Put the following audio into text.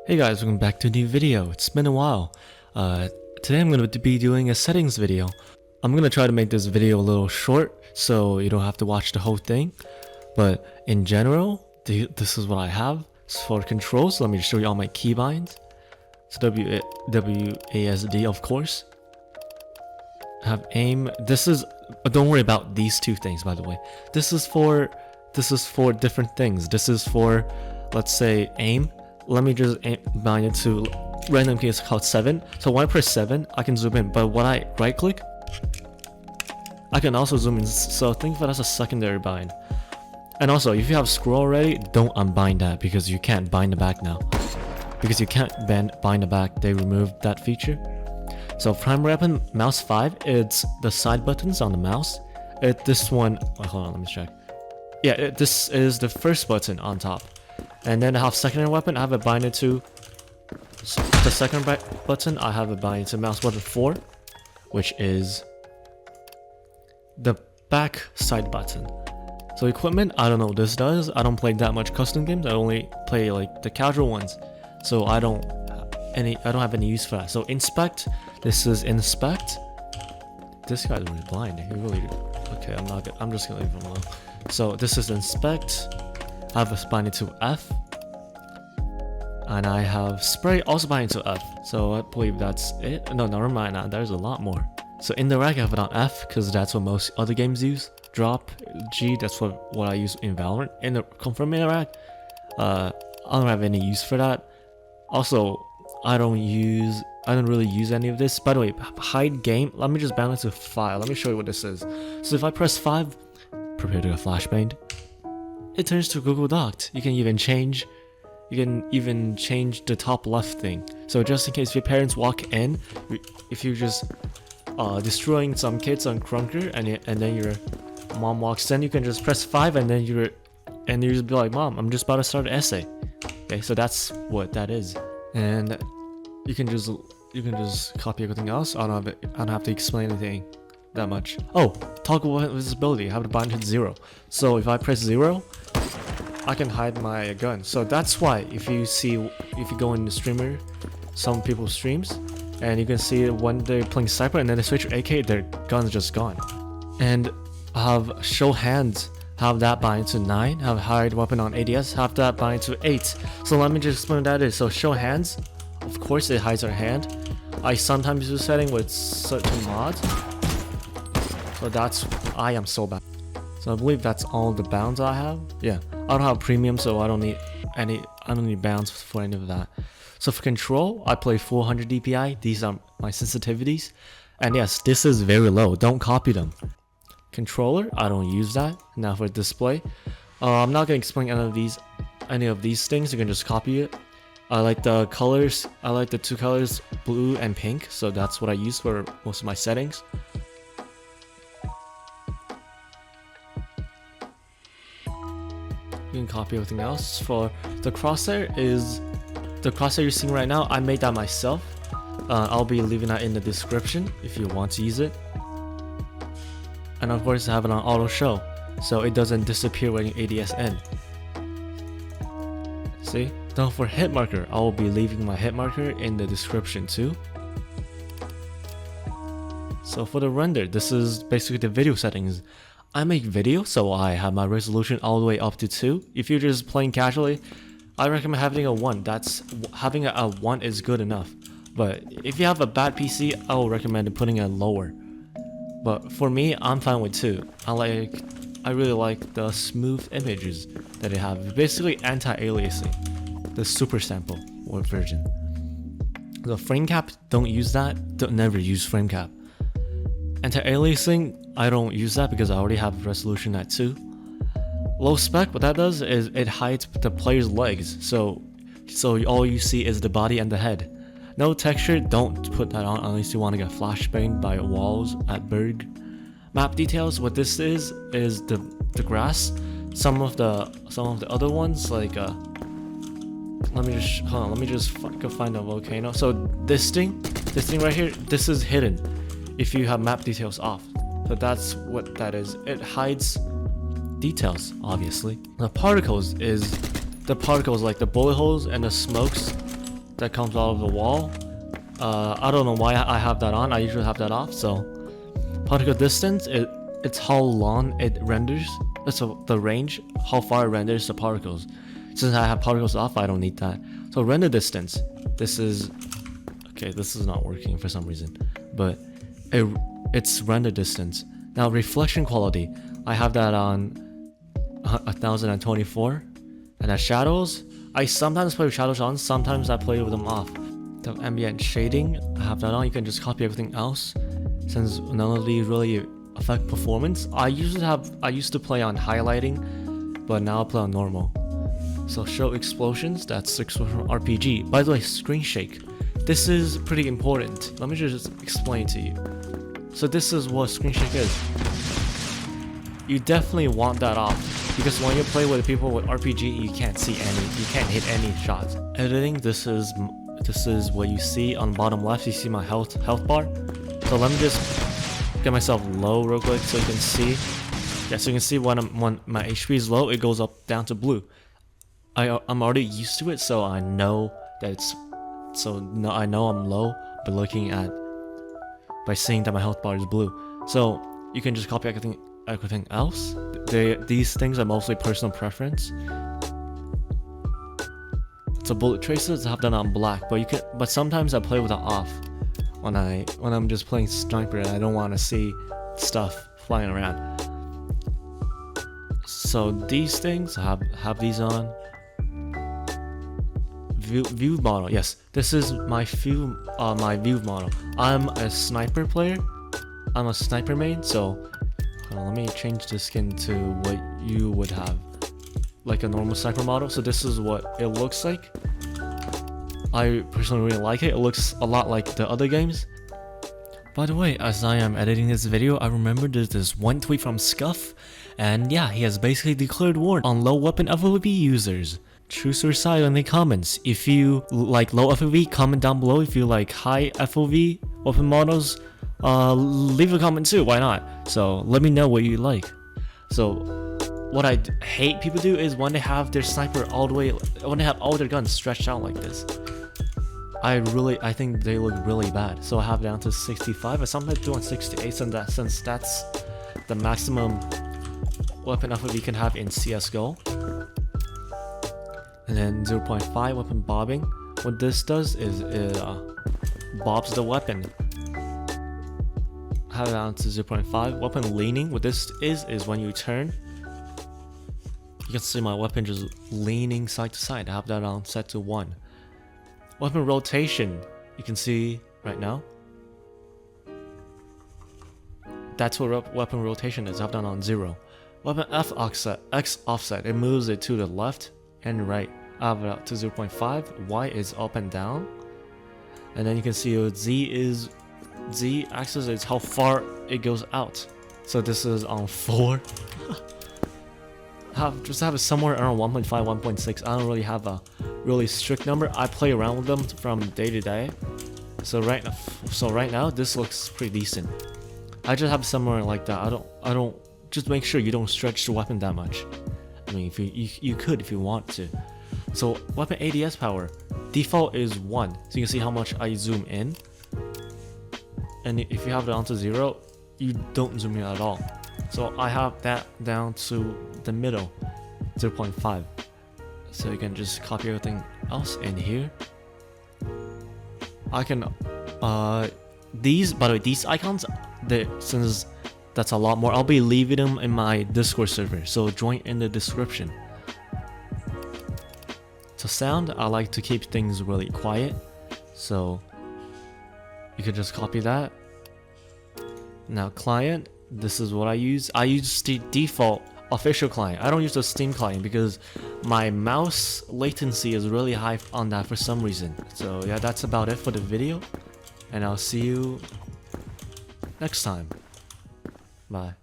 Hey guys, welcome back to a new video. It's been a while. Today I'm going to be doing a settings video. I'm going to try to make this video a little short so you don't have to watch the whole thing. But in general, this is what I have. So for controls, let me just show you all my keybinds. So WASD, of course. I have aim. Don't worry about these two things, by the way. This is for different things. This is for, let's say, aim. Let me just bind it to random key is called 7. So when I press 7, I can zoom in. But when I right click, I can also zoom in. So think of it as a secondary bind. And also, if you have scroll already, don't unbind that because you can't bind the back now. Because you can't bind the back, they removed that feature. So primary weapon, mouse 5, it's the side buttons on the mouse. This one, wait, hold on, let me check. Yeah, this is the first button on top. And then I have secondary weapon, I have it binded to the second button, I have it binded to mouse button 4, which is the back side button. So equipment, I don't know what this does. I don't play that much custom games. I only play like the casual ones. So I don't have any use for that. So inspect, this is inspect. This guy's really blind. He really, okay, I'm just gonna leave him alone. So this is inspect. I have a binding to F, and I have spray also binding to F. So I believe that's it. No, never mind. There's a lot more. So indirect, I have it on F because that's what most other games use. Drop G, that's what I use in Valorant. In the confirm interact, I don't have any use for that. Also, I don't really use any of this. By the way, hide game. Let me just bind it to 5. Let me show you what this is. So if I press 5, prepare to get flashbanged. It turns to Google Docs. You can even change the top left thing. So just in case your parents walk in, if you're just destroying some kids on Krunker and then your mom walks in, you can just press 5 and then you just be like, Mom, I'm just about to start an essay. Okay, so that's what that is. And you can just copy everything else. I don't have to explain anything that much. Oh, toggle visibility. I have to bind to 0. So if I press 0, I can hide my gun. So that's why if you go in the streamer, some people's streams, and you can see when they're playing sniper and then they switch to AK, their gun's just gone. And I have show hands, have that bind to 9, have hide weapon on ADS, have that bind to 8. So let me just explain what that is. So show hands, of course it hides our hand. I sometimes use setting with certain mods. So I am so bad. So I believe that's all the bounds I have. Yeah, I don't have premium, so I don't need bounds for any of that. So for control, I play 400 DPI. These are my sensitivities. And yes, this is very low. Don't copy them. Controller, I don't use that. Now for display, I'm not gonna explain any of these things. You can just copy it. I like the colors. I like the two colors, blue and pink. So that's what I use for most of my settings. You can copy everything else. For the crosshair you're seeing right now, I made that myself. I'll be leaving that in the description if you want to use it. And of course I have it on auto show, so it doesn't disappear when you ADS in. See? Now for hit marker, I will be leaving my hit marker in the description too. So for the render, this is basically the video settings. I make video, so I have my resolution all the way up to 2. If you're just playing casually, I recommend having a 1. Having a 1 is good enough. But if you have a bad PC, I will recommend putting it lower. But for me, I'm fine with 2. I really like the smooth images that they have. Basically anti-aliasing, the super sample version. The frame cap, don't use that. Never use frame cap. Anti-aliasing, I don't use that because I already have resolution at 2. Low spec, what that does is it hides the player's legs, so all you see is the body and the head. No texture, don't put that on unless you want to get flashbanged by walls at Berg. Map details, what this is the grass. Some of the other ones, like let me just go find a volcano. So this thing right here, this is hidden if you have map details off. So that's what that is. It hides details, obviously. The particles like the bullet holes and the smokes that comes out of the wall. I don't know why I have that on. I usually have that off. So particle distance, it's how long it renders. So the range, how far it renders the particles. Since I have particles off, I don't need that. So render distance, this is okay. This is not working for some reason, but it's render distance. Now reflection quality, I have that on 1024, and as shadows, I sometimes play with shadows on, sometimes I play with them off. The ambient shading, I have that on. You can just copy everything else, since none of these really affect performance. I used to play on highlighting, but now I play on normal. So show explosions, that's explosion RPG. By the way, screen shake, this is pretty important. Let me just explain to you. So this is what screen shake is. You definitely want that off, because when you play with people with RPG, you can't hit any shots. Editing, this is what you see on the bottom left. You see my health bar. So let me just get myself low real quick so you can see. Yeah, so you can see when my HP is low, it goes up down to blue. I'm already used to it, so I know that I know I'm low by seeing that my health bar is blue. So you can just copy everything else. These things are mostly personal preference. So bullet traces, I have that on black, but sometimes I play with it off when I'm just playing sniper and I don't want to see stuff flying around. So these things, I have these on. View model, yes, this is my view model. I'm a sniper player. I'm a sniper main, so let me change the skin to what you would have, like a normal sniper model. So this is what it looks like. I personally really like it. It looks a lot like the other games. By the way, as I am editing this video, I remember there's this one tweet from Scuff, and yeah, he has basically declared war on low weapon FOV users. Choose your side in the comments. If you like low FOV, comment down below. If you like high FOV weapon models, leave a comment too, why not? So let me know what you like. So what I hate people do is when they have their sniper all the way, when they have all their guns stretched out like this. I think they look really bad. So I have it down to 65. I sometimes do on 68 since that's the maximum weapon FOV you can have in CSGO. And then 0.5 weapon bobbing. What this does is it bobs the weapon. I have it down to 0.5. Weapon leaning. What this is when you turn, you can see my weapon just leaning side to side. I have that on set to 1. Weapon rotation. You can see right now. That's what weapon rotation is. I have that on 0. Weapon X offset. It moves it to the left and right. I have it up to 0.5. Y is up and down, and then you can see Z axis is how far it goes out. So this is on 4. Just have it somewhere around 1.5, 1.6. I don't really have a really strict number. I play around with them from day to day. So right now this looks pretty decent. I just have somewhere like that. I don't just make sure you don't stretch the weapon that much. I mean, if you could if you want to. So weapon ADS power, default is 1. So you can see how much I zoom in. And if you have it onto 0, you don't zoom in at all. So I have that down to the middle, 0.5. So you can just copy everything else in here. I can, by the way, these icons, since that's a lot more, I'll be leaving them in my Discord server, so join in the description. So sound, I like to keep things really quiet, so you can just copy that. Now client, this is what I use. I use the default official client. I don't use the Steam client because my mouse latency is really high on that for some reason. So yeah, that's about it for the video, and I'll see you next time. Bye.